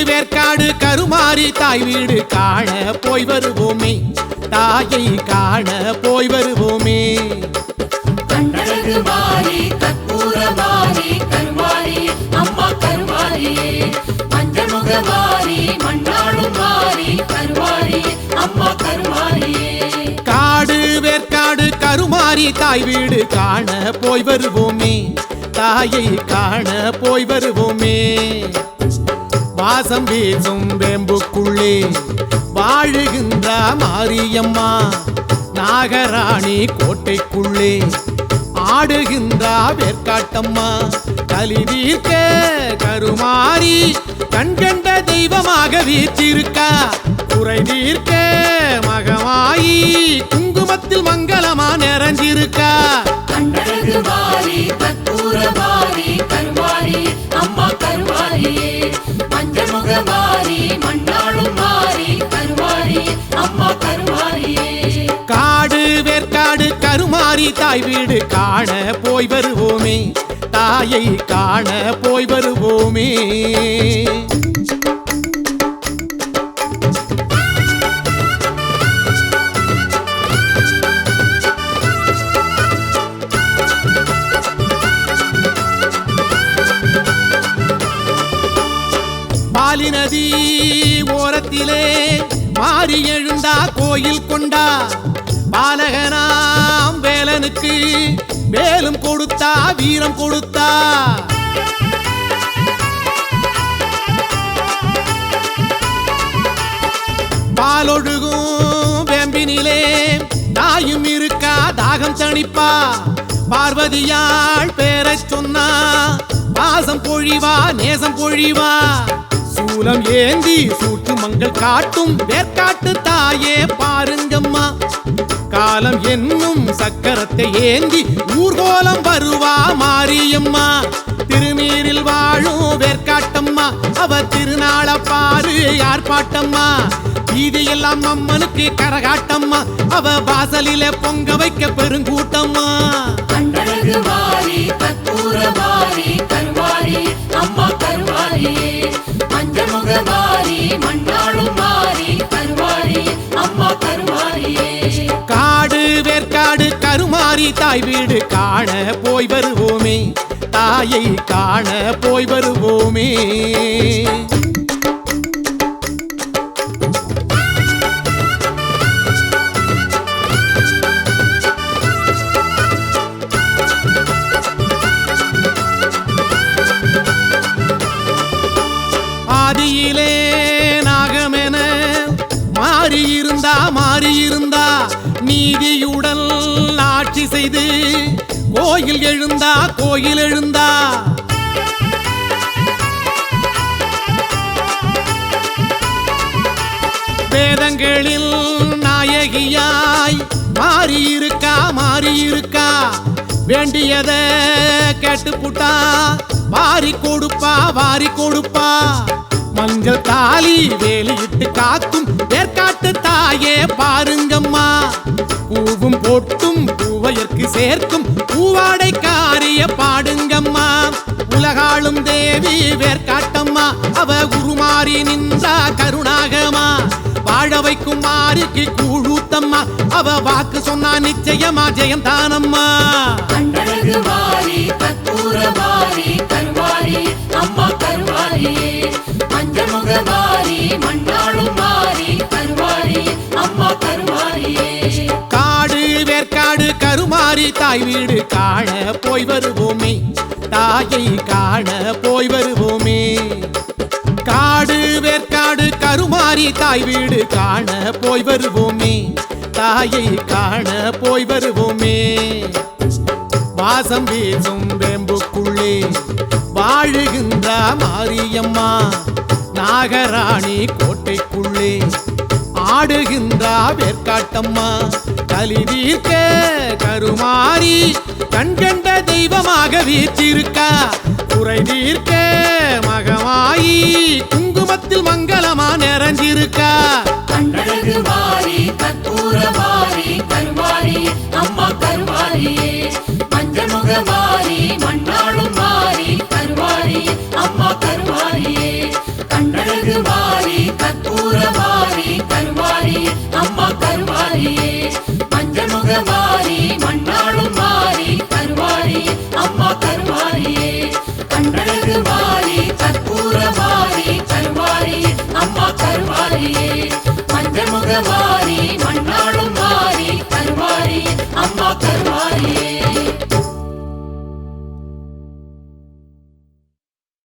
வேற்காடு கருமாரி தாய் வீடு காண போய் வருவோமே, தாயை காண போய் வருவோமே. கண்ணழகு மாறி கற்பூர மாறி கருமாரி அம்மா கருமாரியே, மஞ்சள் முக மாறி மண்ணாளும் மாறி கருமாரி அம்மா கருமாரியே. காடு வேற்காடு கருமாரி தாய் வீடு காண போய் வருவோமே, தாயை காண போய் வருவோமே. வாசம் வீசும் வேம்புக்குள்ளே வாழுகின்ற மாரியம்மா, நாகராணி கோட்டைக்குள்ளே ஆடுகின்ற வேற்காட்டம்மா. கலி தீர்க்க கருமாரி கண்கண்ட தெய்வமாக வீற்றிருக்கா, குறை தீர்க்க மகமாயி குங்குமத்தில் மங்களமா நிறைஞ்சிருக்கா. கண்ணழகு மாறி கற்பூர மாறி கருமாரி அம்மா கருமாரியே, மஞ்சள் முக மாறி மண்ணாளும் மாறி கருமாரி அம்மா கருமாரியே. காடு வேற்காடு கருமாரி தாய் வீடு காண போய் வருவோமே, தாயை காண போய் வருவோமே. பாலி நதி ஓரத்திலே மாறி எழுந்தா கோயில் கொண்டா, பாலகனாம் வேலனுக்கு வேலும் கொடுத்தா வீரம் கொடுத்தா. பாலொழுகும் வேம்பினிலே தாயும் இருக்கா தாகம் தணிப்பா. பார்வதியாள் பேரச் சொன்னா பாசம் பொழிவா நேசம் பொழிவா. சூலம் ஏந்தி சூட்டு மங்கள் காட்டும் வேற்காட்டு தாயே பாருங்கம்மா, காலம் என்னும் சக்கரத்தை ஏந்தி ஊர்கோலம் வருவா மாரியம்மா. திருநீரில் வாழும் வேற்காட்டம்மா, அவ திருநாள பாரு ஆர்ப்பாட்டம்மா. வீதியெல்லாம் அம்மனுக்கு கரகாட்டம்மா, அவ வாசலில பொங்க வைக்க பெருங்கூட்டம்மா. கண்ணழகு மாறி கற்பூர மாறி கருமாரி அம்மா கருமாரியே, மஞ்சள் முக மாறி மண்ணாளும் மாறி கருமாரி அம்மா கருமாரியே. காடு வேற்காடு கருமாரி தாய் வீடு காண போய் வருவோமே, தாயை காண போய் வருவோமே. ஆதியிலே நாகமென மாறியிருந்தா நீதியுடன் ஆட்சி செய்து கோயில் எழுந்தா. வேதங்களில் நாயகியாய் மாறியிருக்கா. வேண்டியத கேட்டுப்புட்டா வாரி கொடுப்பா. மஞ்சள் தாலி வேலியிட்டு காக்கும் வேற்காட்டு தாயே பாருங்கம்மா, பூவும் பொட்டும் பூவையற்கு சேர்க்கும் பூவாடை காரிய பாடுங்கம்மா. உலகாளும் தேவி வேற்காட்டம்மா, அவ உருமாறி நின்றா கருணாகமா. வாழ வைக்கும் மாறிக்கு கூழூத்தம்மா, அவ வாக்கு சொன்னா நிச்சயமா ஜெயம் தானம்மா. கண்ணழகு மாறி கற்பூர மாறி கருமாரி அம்மா கருமாரியே, மஞ்சள் முக மாறி மண்ணாளும் மாறி கருமாரி அம்மா கருமாரியே. காடு வேற்காடு கருமாரி தாய் வீடு காண போய் வருவோமே, தாயை காண போய் வருவோமே. காடு வேற்காடு கருமாரி தாய் வீடு காண போய் வருவோமே, தாயை காண போய் வருவோமே. வாசம் வீசும் வேம்புக்குள்ளே வாழுகின்ற மாரியம்மா, நாகராணி கோட்டைக்குள்ளே ஆடுகின்ற வேற்காட்டம்மா. கலி தீர்க்க கருமாரி கண்கண்ட தெய்வமாக வீற்றிருக்கா, குறை குங்குமத்தில் மங்களமா நிறைஞ்சிருக்கா கண்ணழகு மாறி கற்பூர மாறி கருமாரி அம்மா கருமாரியே மஞ்சள் முக மாறி மண்ணாளும் மாறி கருமாரி அம்மா கருமாரியே கண்ணழகு மாறி கற்பூர மாறி கருமாரி அம்மா கருமாரியே மஞ்சள் முக மாறி மண்ணாளும் மாறி கருமாரி அம்மா கருமாரியே கண்ணழகு மாறி கற்பூர மாறி கருமாரி அம்மா கருமாரியே மஞ்சள் முக மாறி மண்ணாளும் மாறி கருமாரி அம்மா கருமாரியே